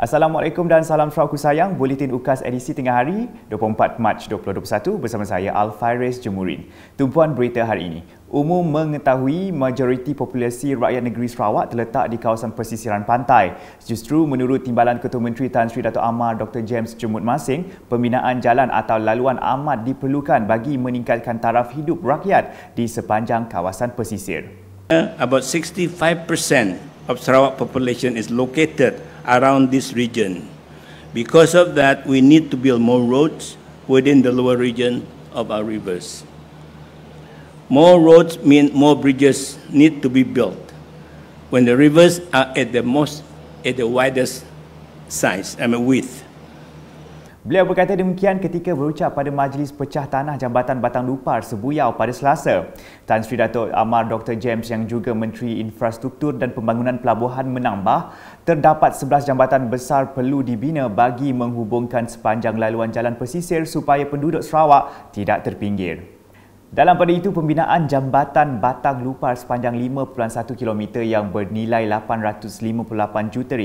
Assalamualaikum dan salam Sarawakku sayang. Buletin UKAS edisi tengah hari 24 Mac 2021 bersama saya Alfairez Jemurin. Tumpuan berita hari ini. Umum mengetahui majoriti populasi rakyat negeri Sarawak terletak di kawasan pesisiran pantai. Justru menurut Timbalan Ketua Menteri Tan Sri Dato' Amar Dr. James Jumut Masing, pembinaan jalan atau laluan amat diperlukan bagi meningkatkan taraf hidup rakyat di sepanjang kawasan pesisir. About 65% of Sarawak population is located around this region. Because of that, we need to build more roads within the lower region of our rivers. More roads mean more bridges need to be built when the rivers are at the widest size, width. Beliau berkata demikian ketika berucap pada Majlis Pecah Tanah Jambatan Batang Lupar Sebuyau pada Selasa. Tan Sri Dato' Amar Dr. James yang juga Menteri Infrastruktur dan Pembangunan Pelabuhan menambah, terdapat 11 jambatan besar perlu dibina bagi menghubungkan sepanjang laluan jalan pesisir supaya penduduk Sarawak tidak terpinggir. Dalam pada itu, pembinaan Jambatan Batang Lupar sepanjang 5.1 km yang bernilai RM858 juta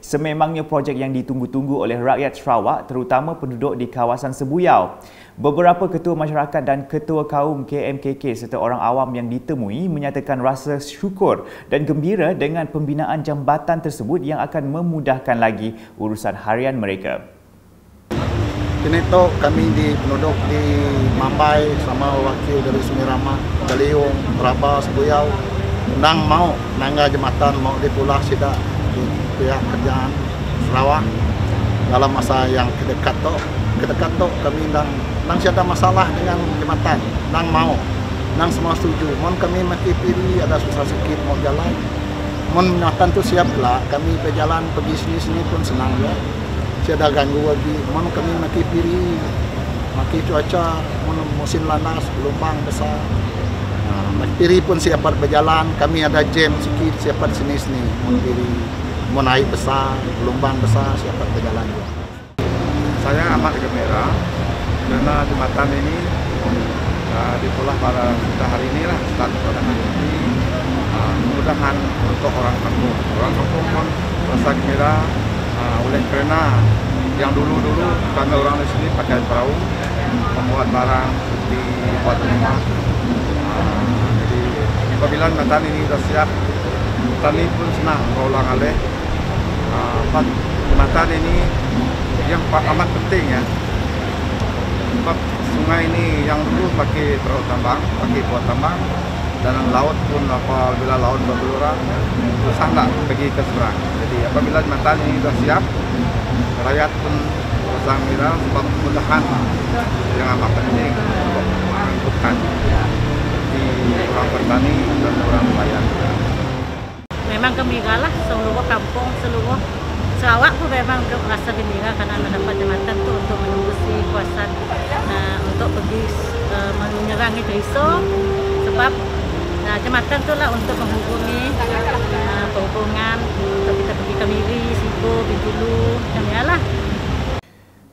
sememangnya projek yang ditunggu-tunggu oleh rakyat Sarawak, terutama penduduk di kawasan Sebuyau. Beberapa ketua masyarakat dan ketua kaum KMKK serta orang awam yang ditemui menyatakan rasa syukur dan gembira dengan pembinaan jambatan tersebut yang akan memudahkan lagi urusan harian mereka. Kini tu kami di penduduk di Mambai sama wakil dari Sungai Ramah, Kaliung, Rabah, Sebuyau, undang mau nangga jembatan mau dipulah sidak di pihak kerjaan Sarawak dalam masa yang kedekat tu kami undang siada masalah dengan jembatan, undang mau, undang semua setuju. Mon kami mati pilih ada susah sikit mau jalan, mon jembatan tu siap lah kami berjalan pergi sini pun senang ya. Tiada ganggu lagi. Mana kami maki piri, maki cuaca, musim lanas, gelombang besar. Maki piri pun siap berjalan. Kami ada jam sikit siap sini. Mana piri, mana air besar, gelombang besar siap berjalan. Saya amat gembira karena jembatan ini dipulah pada hari ini lah, start pada hari ini. Mudah-mudahan untuk orang kampung pun rasa gembira. Oleh kerana yang dulu-dulu kami orang di sini pakai perahu membuat barang seperti buat rumah. Jadi apabila jembatan ini sudah siap, kami pun senang berulang alih. Jembatan ini yang amat penting ya. Sebab sungai ini yang dulu pakai perahu tambang, pakai buat tambang, dan laut pun apabila laut bergelora susah tak pergi ke seberang. Jadi apabila jembatan ini sudah siap, rakyat pun rasa gembira sebab kemudahan yang amat penting untuk mengangkutkan di orang petani dan orang nelayan. Memang gembira lah, seluruh kampung, seluruh Sarawak pun memang rasa gembira karena mendapat jembatan tu untuk menembusi kawasan untuk pergi menyerangi Terisau, sebab jembatan tu lah untuk menghubungi penghubungan untuk kita pergi ke Miri, Sibu, Bintulu, macam ni lah.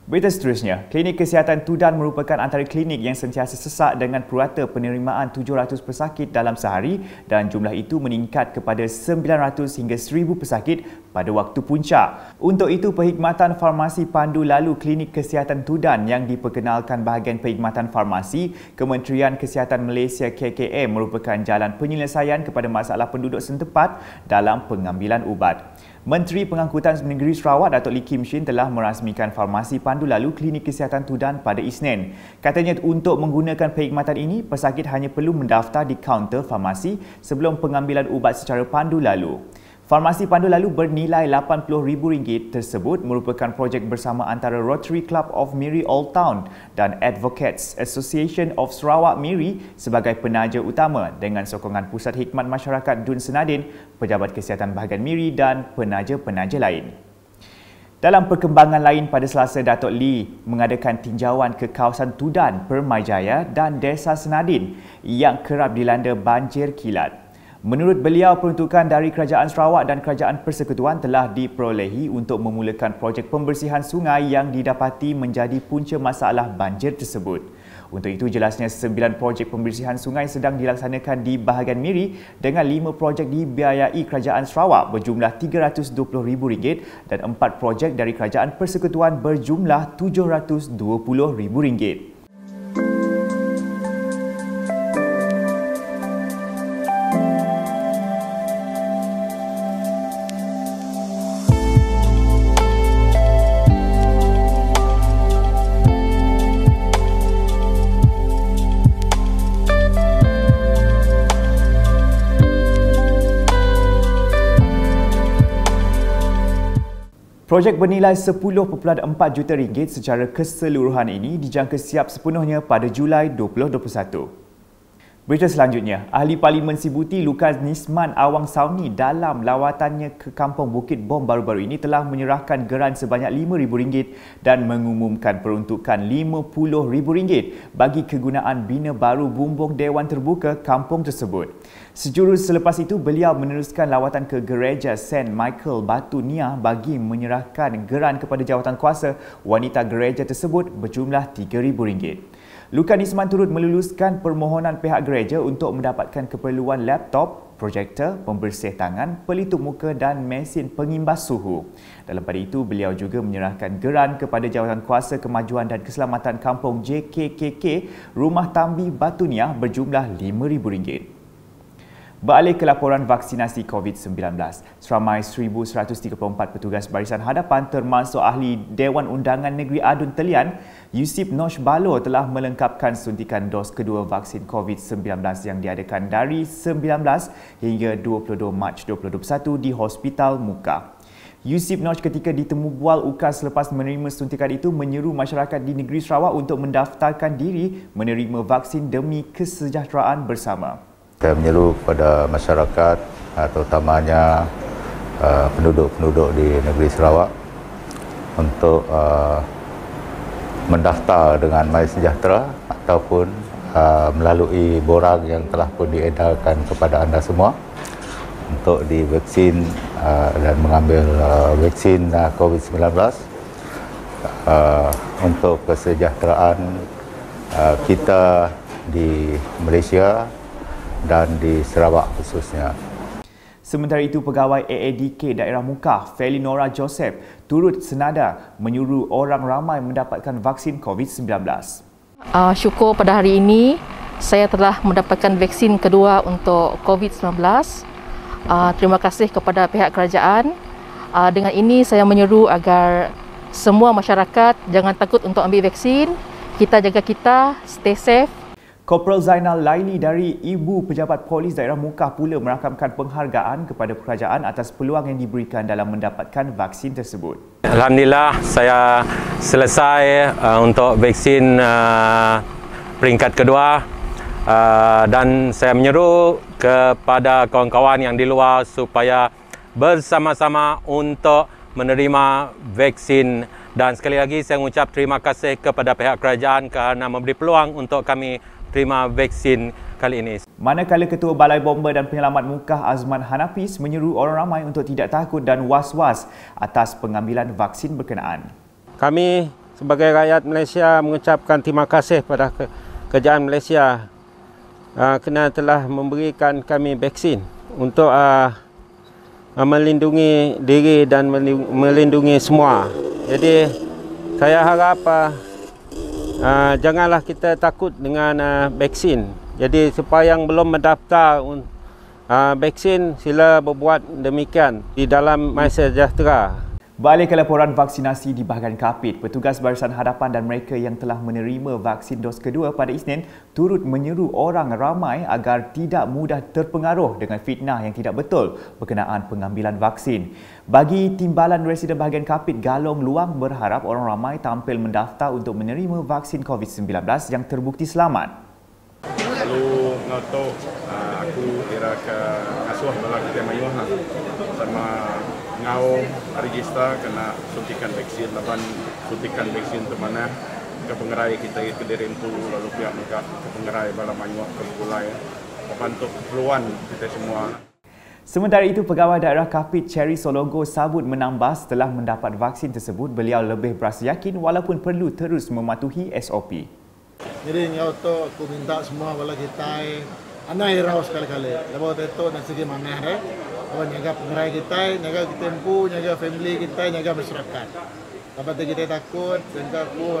Berita seterusnya, Klinik Kesihatan Tudan merupakan antara klinik yang sentiasa sesak dengan purata penerimaan 700 pesakit dalam sehari dan jumlah itu meningkat kepada 900 hingga 1000 pesakit pada waktu puncak. Untuk itu, Perkhidmatan Farmasi Pandu Lalu Klinik Kesihatan Tudan yang diperkenalkan bahagian Perkhidmatan Farmasi Kementerian Kesihatan Malaysia KKM merupakan jalan penyelesaian kepada masalah penduduk setempat dalam pengambilan ubat. Menteri Pengangkutan Negeri Sarawak Datuk Lee Kim Shin telah merasmikan Farmasi Pandu Lalu Klinik Kesihatan Tudan pada Isnin. Katanya untuk menggunakan perkhidmatan ini, pesakit hanya perlu mendaftar di kaunter farmasi sebelum pengambilan ubat secara pandu lalu. Farmasi Pandu Lalu bernilai RM80,000 tersebut merupakan projek bersama antara Rotary Club of Miri Old Town dan Advocates Association of Sarawak Miri sebagai penaja utama dengan sokongan Pusat Hikmat Masyarakat Dun Senadin, Pejabat Kesihatan Bahagian Miri dan penaja-penaja lain. Dalam perkembangan lain, pada Selasa, Datuk Lee mengadakan tinjauan ke kawasan Tudan, Permajaya dan Desa Senadin yang kerap dilanda banjir kilat. Menurut beliau, peruntukan dari Kerajaan Sarawak dan Kerajaan Persekutuan telah diperolehi untuk memulakan projek pembersihan sungai yang didapati menjadi punca masalah banjir tersebut. Untuk itu, jelasnya 9 projek pembersihan sungai sedang dilaksanakan di bahagian Miri dengan 5 projek dibiayai Kerajaan Sarawak berjumlah RM320,000 dan 4 projek dari Kerajaan Persekutuan berjumlah RM720,000. Projek bernilai RM10.4 juta secara keseluruhan ini dijangka siap sepenuhnya pada Julai 2021. Berita selanjutnya, Ahli Parlimen Sibuti Lukas Nisman Awang Sauni dalam lawatannya ke Kampung Bukit Bom baru-baru ini telah menyerahkan geran sebanyak RM5,000 dan mengumumkan peruntukan RM50,000 bagi kegunaan bina baru bumbung Dewan Terbuka kampung tersebut. Sejurus selepas itu, beliau meneruskan lawatan ke Gereja St. Michael Batu Niah bagi menyerahkan geran kepada jawatankuasa wanita gereja tersebut berjumlah RM3,000. Lukas Nisman turut meluluskan permohonan pihak gereja untuk mendapatkan keperluan laptop, projektor, pembersih tangan, pelitup muka dan mesin pengimbas suhu. Dalam pada itu, beliau juga menyerahkan geran kepada Jawatankuasa Kemajuan dan Keselamatan Kampung JKKK Rumah Tambi Batu Niah berjumlah RM5,000. Beralih ke laporan vaksinasi COVID-19, seramai 1,134 petugas barisan hadapan termasuk ahli Dewan Undangan Negeri Adun Telian, Yusip Nosh Balo telah melengkapkan suntikan dos kedua vaksin COVID-19 yang diadakan dari 19 hingga 22 Mac 2021 di Hospital Muka. Yusip Nosh ketika ditemu bual UKAS selepas menerima suntikan itu menyeru masyarakat di negeri Sarawak untuk mendaftarkan diri menerima vaksin demi kesejahteraan bersama. Saya menyeru kepada masyarakat, terutamanya penduduk-penduduk di negeri Sarawak untuk mendaftar dengan MySejahtera ataupun melalui borang yang telah pun diedarkan kepada anda semua untuk divaksin dan mengambil vaksin COVID-19 untuk kesejahteraan kita di Malaysia dan di Sarawak khususnya. Sementara itu, Pegawai AADK Daerah Muka, Felinora Joseph, turut senada menyuruh orang ramai mendapatkan vaksin COVID-19. Syukur pada hari ini, saya telah mendapatkan vaksin kedua untuk COVID-19. Terima kasih kepada pihak kerajaan. Dengan ini, saya menyeru agar semua masyarakat jangan takut untuk ambil vaksin. Kita jaga kita, stay safe. Korporal Zainal Laili dari Ibu Pejabat Polis Daerah Muka pula merakamkan penghargaan kepada kerajaan atas peluang yang diberikan dalam mendapatkan vaksin tersebut. Alhamdulillah, saya selesai untuk vaksin peringkat kedua dan saya menyeru kepada kawan-kawan yang di luar supaya bersama-sama untuk menerima vaksin. Dan sekali lagi saya mengucap terima kasih kepada pihak kerajaan kerana memberi peluang untuk kami terima vaksin kali ini. Manakala Ketua Balai Bomba dan Penyelamat Mukah Azman Hanafis menyeru orang ramai untuk tidak takut dan was-was atas pengambilan vaksin berkenaan. Kami sebagai rakyat Malaysia mengucapkan terima kasih kepada kerajaan Malaysia kerana telah memberikan kami vaksin untuk melindungi diri dan melindungi semua. Jadi saya harap janganlah kita takut dengan vaksin. Jadi supaya yang belum mendaftar vaksin, sila berbuat demikian di dalam MySejahtera. Beralih ke laporan vaksinasi di bahagian Kapit, petugas barisan hadapan dan mereka yang telah menerima vaksin dos kedua pada Isnin turut menyeru orang ramai agar tidak mudah terpengaruh dengan fitnah yang tidak betul berkenaan pengambilan vaksin. Bagi Timbalan Residen bahagian Kapit, Galong Luang berharap orang ramai tampil mendaftar untuk menerima vaksin COVID-19 yang terbukti selamat. Lalu ngotok aku kira ke asuh bala kita mayuh sama ngau register kena suntikan vaksin, lapan suntikan vaksin ke mana ke pengerai kita ke Derintu, lalu pihak mereka ke pengerai bala mayuh ke Kulai membantu keperluan kita semua. Sementara itu, Pegawai Daerah Kapit Cherry Solongo sabut menambah setelah mendapat vaksin tersebut, beliau lebih berasa yakin walaupun perlu terus mematuhi SOP. Jadi ngau tu aku minta semua bala kita anai rau sekali-kali. Lepas itu nak segi mana deh. Lepas jaga pengerai kita, jaga tempu, jaga family kita, jaga masyarakat. Lepas itu kita takut, sehingga aku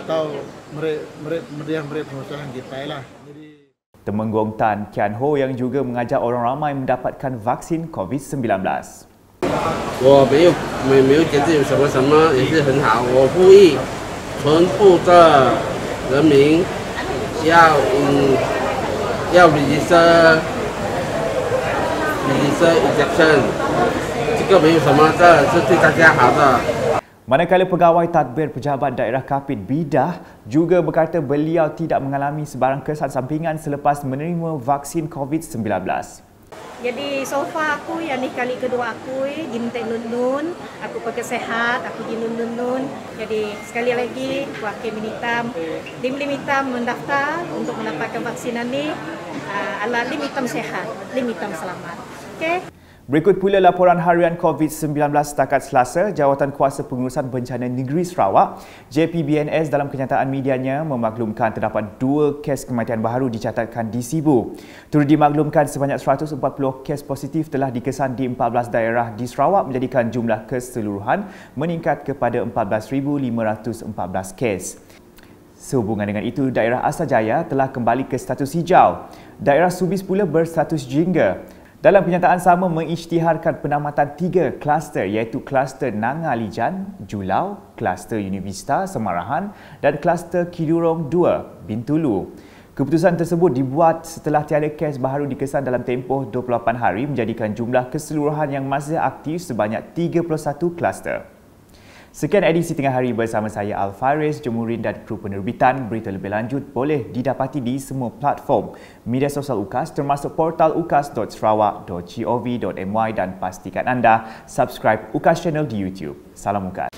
tahu mereka pengusahaan kita lah. Jadi Temenggong Tan Kian Ho yang juga mengajak orang ramai mendapatkan vaksin COVID-19. 我没有觉得有什么也是很好。我呼吁全部的人民要 register injection， 这个没有什么，这是对大家好的。 Manakala pegawai tadbir pejabat daerah Kapit Bidah juga berkata beliau tidak mengalami sebarang kesan sampingan selepas menerima vaksin COVID-19. Jadi so far aku yang ni kali kedua aku jintek nun-nun, aku pakai sehat, aku di nun-nun. Jadi sekali lagi wakil Limitam mendaftar untuk mendapatkan vaksin ini ala Limitam sehat, Limitam selamat. Okey. Berikut pula laporan harian COVID-19 setakat Selasa. Jawatan Kuasa Pengurusan Bencana Negeri Sarawak, JPBNS dalam kenyataan medianya memaklumkan terdapat 2 kes kematian baru dicatatkan di Sibu. Turut dimaklumkan sebanyak 140 kes positif telah dikesan di 14 daerah di Sarawak menjadikan jumlah keseluruhan meningkat kepada 14,514 kes. Sehubungan dengan itu, daerah Asajaya telah kembali ke status hijau. Daerah Subis pula berstatus jingga. Dalam kenyataan sama mengisytiharkan penamatan 3 kluster iaitu kluster Nangalijan, Julau, kluster Univista, Semarahan dan kluster Kidurong 2, Bintulu. Keputusan tersebut dibuat setelah tiada kes baru dikesan dalam tempoh 28 hari menjadikan jumlah keseluruhan yang masih aktif sebanyak 31 kluster. Sekian edisi Tengah Hari bersama saya Al-Faris, Jemurin dan kru penerbitan. Berita lebih lanjut boleh didapati di semua platform media sosial UKAS termasuk portal ukas.sarawak.gov.my dan pastikan anda subscribe UKAS Channel di YouTube. Salam UKAS.